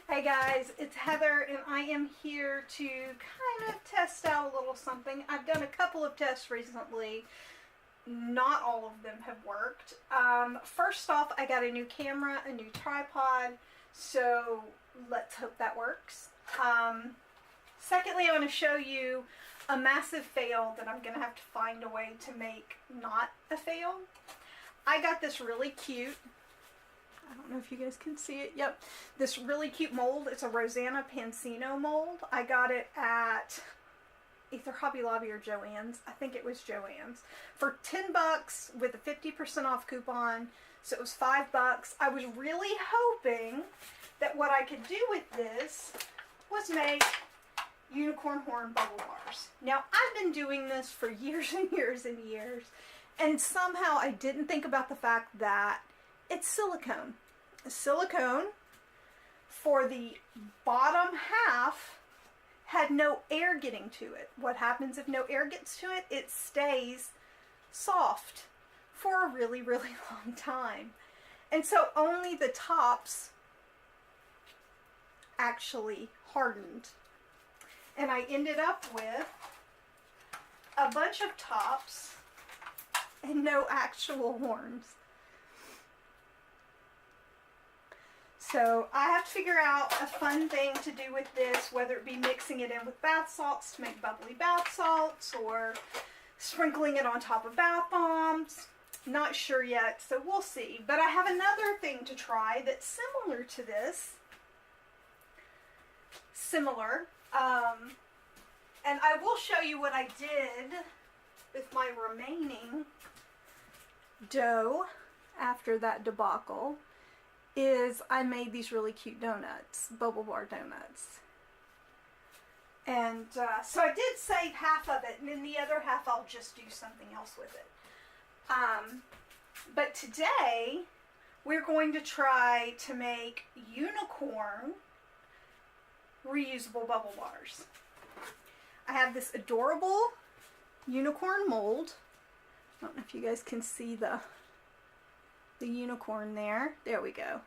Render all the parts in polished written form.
Hey guys, it's Heather and I am here to kind of test out a little something. I've done a couple of tests recently. Not all of them have worked. First off, I got a new camera, a new tripod, so let's hope that works. Secondly, I want to show you a massive fail that I'm going to have to find a way to make not a fail. I got this really cute, I don't know if you guys can see it. Yep. This really cute mold. It's a Rosanna Pansino mold. I got it at either Hobby Lobby or Joann's. I think it was Joann's. For 10 bucks with a 50% off coupon. So it was 5 bucks. I was really hoping that what I could do with this was make unicorn horn bubble bars. Now, I've been doing this for years and years and years. And somehow I didn't think about the fact that it's silicone. Silicone for the bottom half had no air getting to it. What happens if no air gets to it? It stays soft for a really, really long time. And so only the tops actually hardened. And I ended up with a bunch of tops and no actual horns. So I have to figure out a fun thing to do with this, whether it be mixing it in with bath salts to make bubbly bath salts or sprinkling it on top of bath bombs. Not sure yet, so we'll see. But I have another thing to try that's similar to this. And I will show you what I did with my remaining dough after that debacle. Is I made these really cute donuts, bubble bar donuts. And so I did save half of it, and then the other half I'll just do something else with it. But today we're going to try to make unicorn reusable bubble bars. I have this adorable unicorn mold. I don't know if you guys can see the unicorn there. There we go.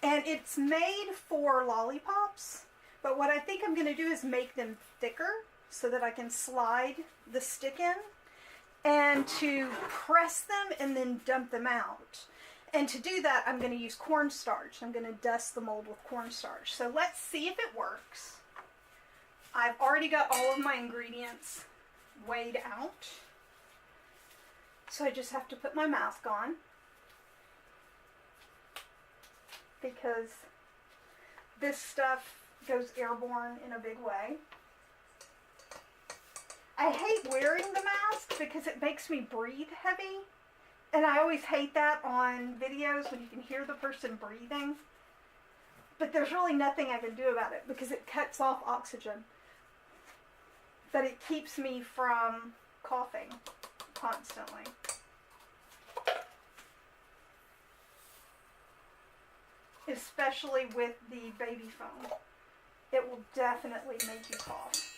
And it's made for lollipops, but what I think I'm going to do is make them thicker so that I can slide the stick in and to press them and then dump them out. And to do that, I'm going to use cornstarch. I'm going to dust the mold with cornstarch. So let's see if it works. I've already got all of my ingredients weighed out. So I just have to put my mask on, because this stuff goes airborne in a big way. I hate wearing the mask because it makes me breathe heavy. And I always hate that on videos when you can hear the person breathing. But there's really nothing I can do about it because it cuts off oxygen. But it keeps me from coughing constantly. Especially with the baby foam. It will definitely make you cough.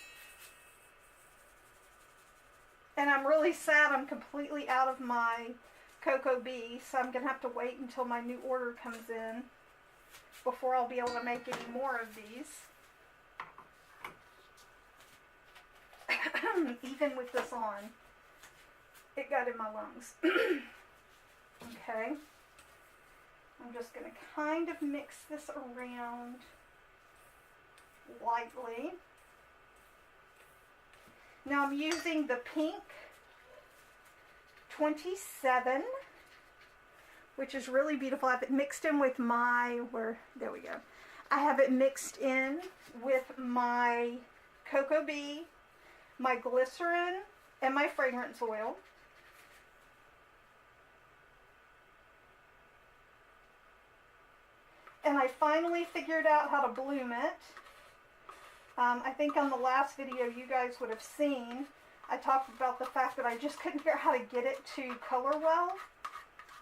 And I'm really sad I'm completely out of my Cocoa Bee, so I'm going to have to wait until my new order comes in before I'll be able to make any more of these. Even with this on, it got in my lungs. Okay. I'm just going to kind of mix this around lightly. Now I'm using the pink 27, which is really beautiful. I have it mixed in with my, there we go. I have it mixed in with my Cocoa Bee, my glycerin, and my fragrance oil. And I finally figured out how to bloom it. I think on the last video you guys would have seen, I talked about the fact that I just couldn't figure out how to get it to color well.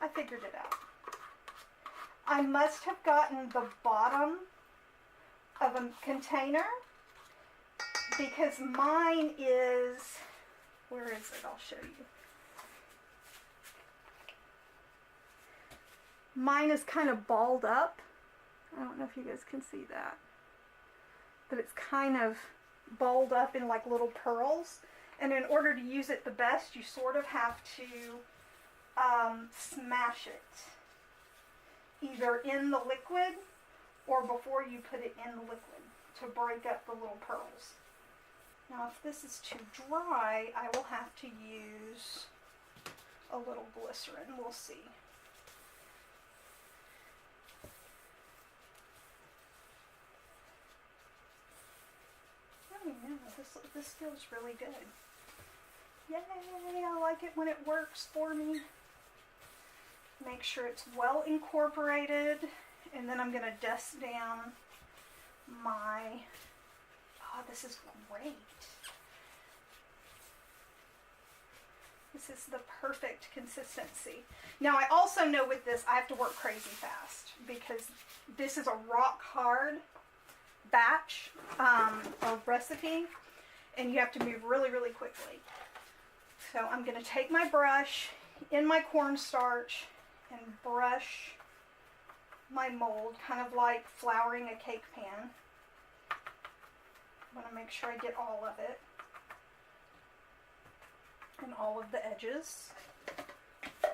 I figured it out. I must have gotten the bottom of a container because mine is, where is it? I'll show you. Mine is kind of balled up I don't know if you guys can see that. But it's kind of balled up in like little pearls. And in order to use it the best, you sort of have to smash it. Either in the liquid or before you put it in the liquid to break up the little pearls. Now if this is too dry, I will have to use a little glycerin. We'll see. Oh no, this feels really good. Yay, I like it when it works for me. Make sure it's well incorporated, and then I'm going to dust down my, oh, this is great. This is the perfect consistency. Now I also know with this I have to work crazy fast because this is a rock hard batch or recipe, and you have to move really, really quickly. So I'm going to take my brush in my cornstarch and brush my mold, kind of like flouring a cake pan. I want to make sure I get all of it and all of the edges. Okay,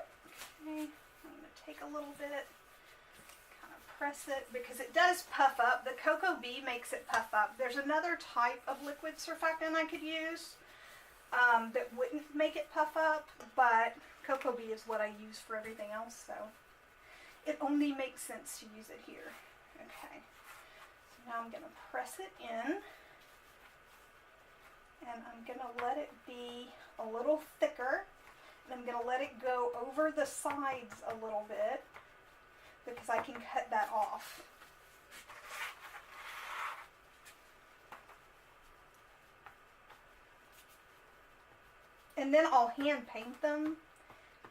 I'm going to take a little bit, kind of press it, because it does puff up. The Cocoa Bee makes it puff up. There's another type of liquid surfactant I could use that wouldn't make it puff up, but Cocoa Bee is what I use for everything else, so it only makes sense to use it here. Okay, so now I'm going to press it in, and I'm going to let it be a little thicker, and I'm going to let it go over the sides a little bit because I can cut that off. And then I'll hand paint them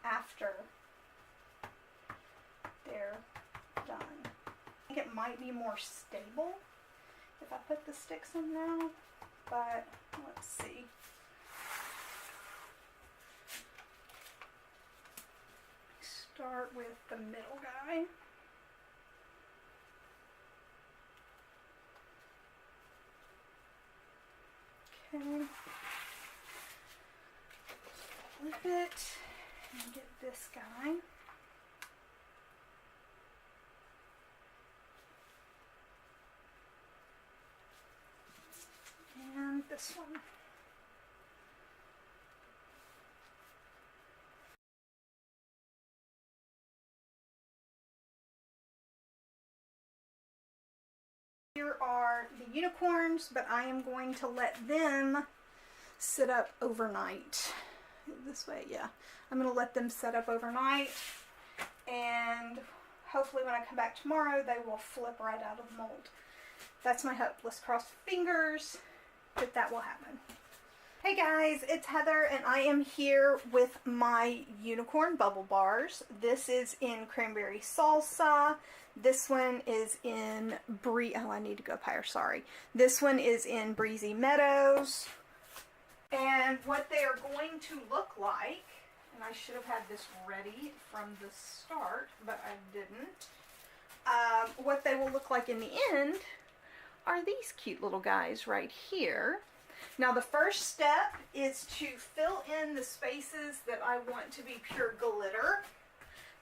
after they're done. I think it might be more stable if I put the sticks in now, but let's see. Start with the middle guy. Okay. Flip it and get this guy. And this one. Here are the unicorns, but I am going to let them sit up overnight. This way, yeah. I'm going to let them set up overnight, and hopefully when I come back tomorrow, they will flip right out of the mold. That's my hope. Let's cross fingers that that will happen. Hey guys, it's Heather, and I am here with my unicorn bubble bars. This is in cranberry salsa. This one is in oh, I need to go up higher, sorry. This one is in breezy meadows. And what they are going to look like, and I should have had this ready from the start, but I didn't. What they will look like in the end are these cute little guys right here. Now the first step is to fill in the spaces that I want to be pure glitter.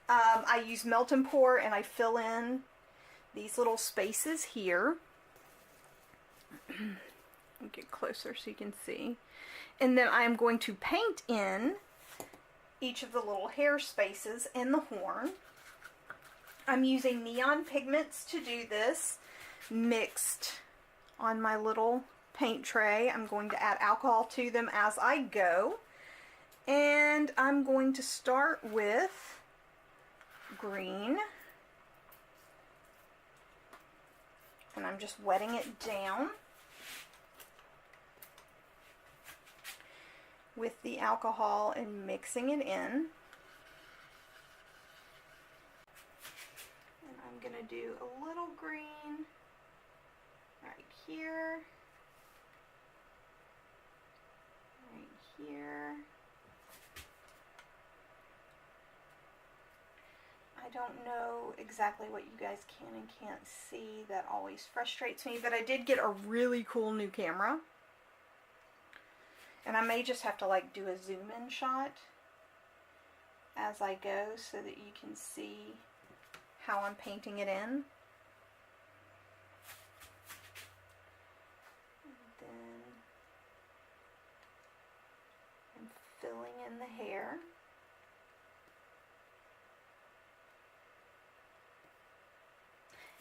I use melt and pour, and I fill in these little spaces here. I'll get closer so you can see. And then I'm going to paint in each of the little hair spaces and the horn. I'm using neon pigments to do this, mixed on my little paint tray. I'm going to add alcohol to them as I go. And I'm going to start with green. And I'm just wetting it down with the alcohol and mixing it in. And I'm going to do a little green right here, right here. I I don't know exactly what you guys can and can't see. That always frustrates me, but I did get a really cool new camera. And I may just have to like do a zoom in shot as I go so that you can see how I'm painting it in. And then I'm filling in the hair.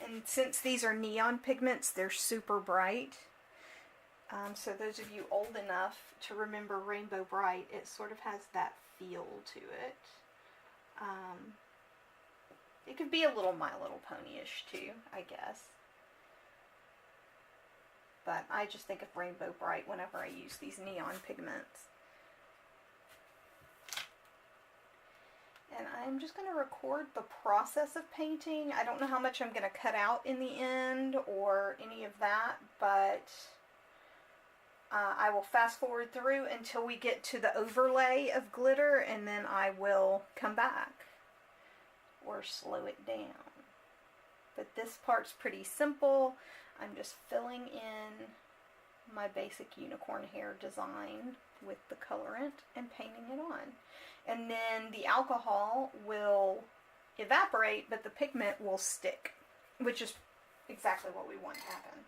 And since these are neon pigments, they're super bright. So those of you old enough to remember Rainbow Bright, it sort of has that feel to it. It could be a little My Little Pony-ish too, I guess. But I just think of Rainbow Bright whenever I use these neon pigments. And I'm just going to record the process of painting. I don't know how much I'm going to cut out in the end or any of that, but I will fast forward through until we get to the overlay of glitter, and then I will come back or slow it down. But this part's pretty simple. I'm just filling in my basic unicorn hair design with the colorant and painting it on. And then the alcohol will evaporate, but the pigment will stick, which is exactly what we want to happen.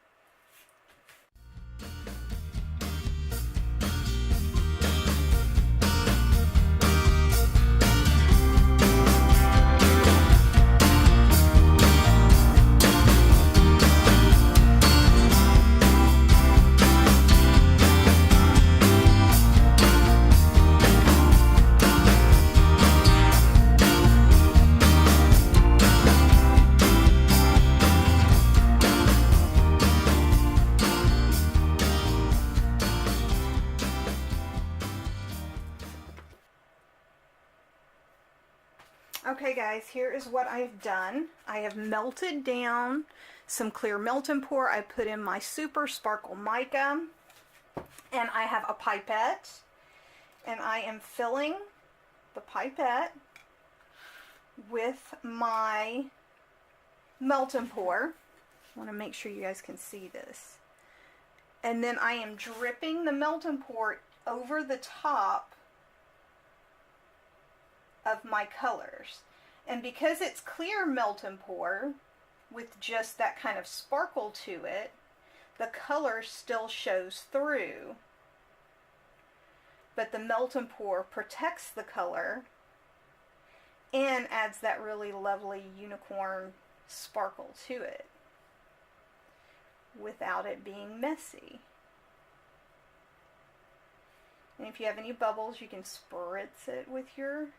Okay guys, here is what I've done. I have melted down some clear melt and pour. I put in my super sparkle mica, and I have a pipette, and I am filling the pipette with my melt and pour. I want to make sure you guys can see this. And then I am dripping the melt and pour over the top of my colors. And because it's clear melt and pour with just that kind of sparkle to it, the color still shows through, but the melt and pour protects the color and adds that really lovely unicorn sparkle to it without it being messy. And if you have any bubbles, you can spritz it with your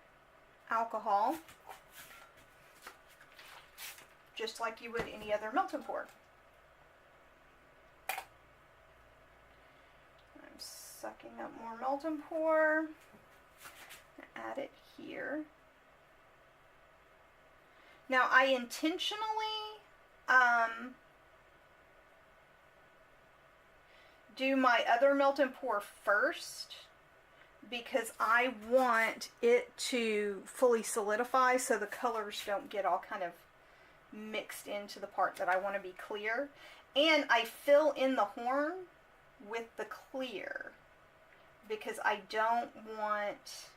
alcohol, just like you would any other melt and pour. I'm sucking up more melt and pour. Add it here. Now I intentionally do my other melt and pour first, because I want it to fully solidify so the colors don't get all kind of mixed into the part that I want to be clear. And I fill in the horn with the clear because I don't want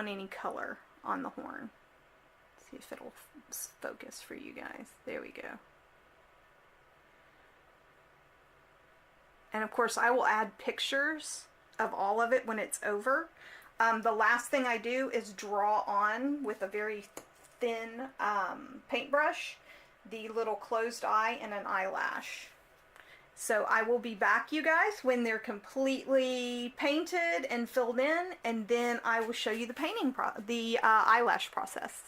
any color on the horn. Let's see if it'll focus for you guys. There we go. And of course I will add pictures of all of it when it's over. The last thing I do is draw on with a very thin paintbrush the little closed eye and an eyelash. So I will be back, you guys, when they're completely painted and filled in, and then I will show you the painting eyelash process.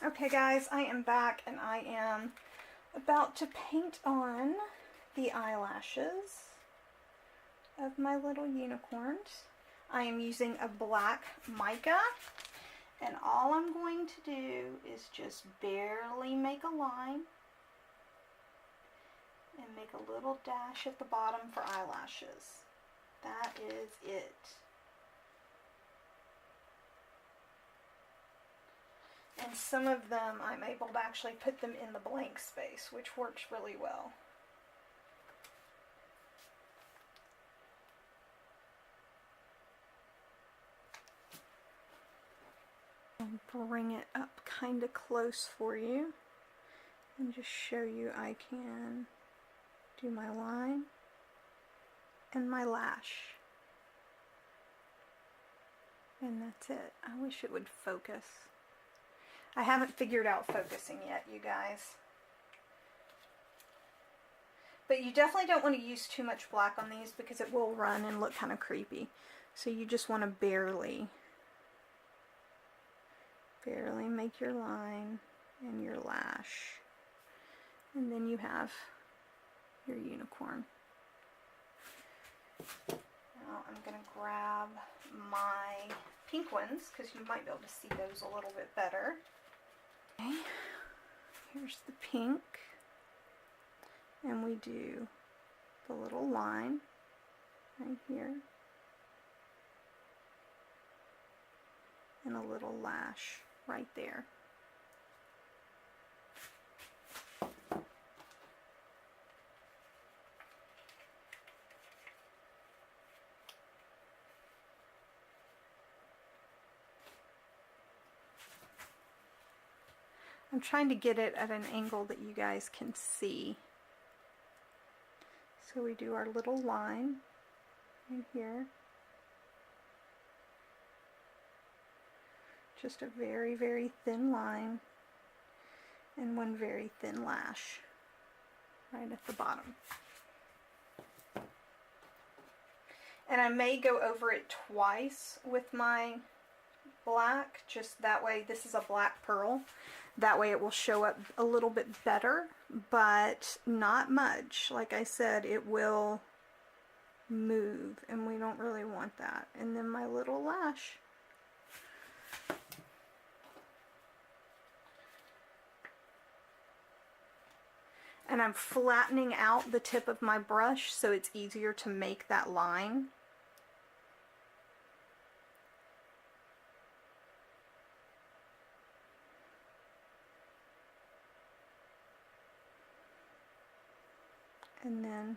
Okay guys, I am back and I am about to paint on the eyelashes of my little unicorns. I am using a black mica, and all I'm going to do is just barely make a line and make a little dash at the bottom for eyelashes. that is it. And some of them I'm able to actually put them in the blank space, which works really well. And bring it up kind of close for you and just show you I can do my line and my lash. And that's it. I wish it would focus. I haven't figured out focusing yet, you guys. But you definitely don't want to use too much black on these because it will run and look kind of creepy. So you just want to barely make your line and your lash. And then you have your unicorn. Now I'm going to grab my pink ones because you might be able to see those a little bit better. Okay, here's the pink. And we do the little line right here. And a little lash right there. I'm trying to get it at an angle that you guys can see. So we do our little line right here. Just a very, very thin line and one very thin lash right at the bottom. And I may go over it twice with my black, just that way. This is a black pearl. That way it will show up a little bit better, but not much. Like I said, it will move and we don't really want that. And then my little lash. And I'm flattening out the tip of my brush so it's easier to make that line. And then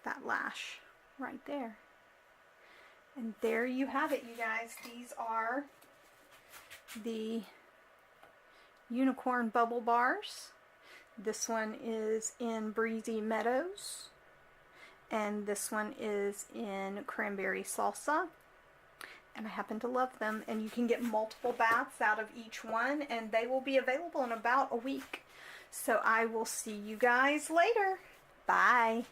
that lash right there. And there you have it, you guys. These are the unicorn bubble bars. This one is in Breezy Meadows, and this one is in Cranberry Salsa, and I happen to love them. And you can get multiple baths out of each one, and they will be available in about a week. So I will see you guys later. Bye.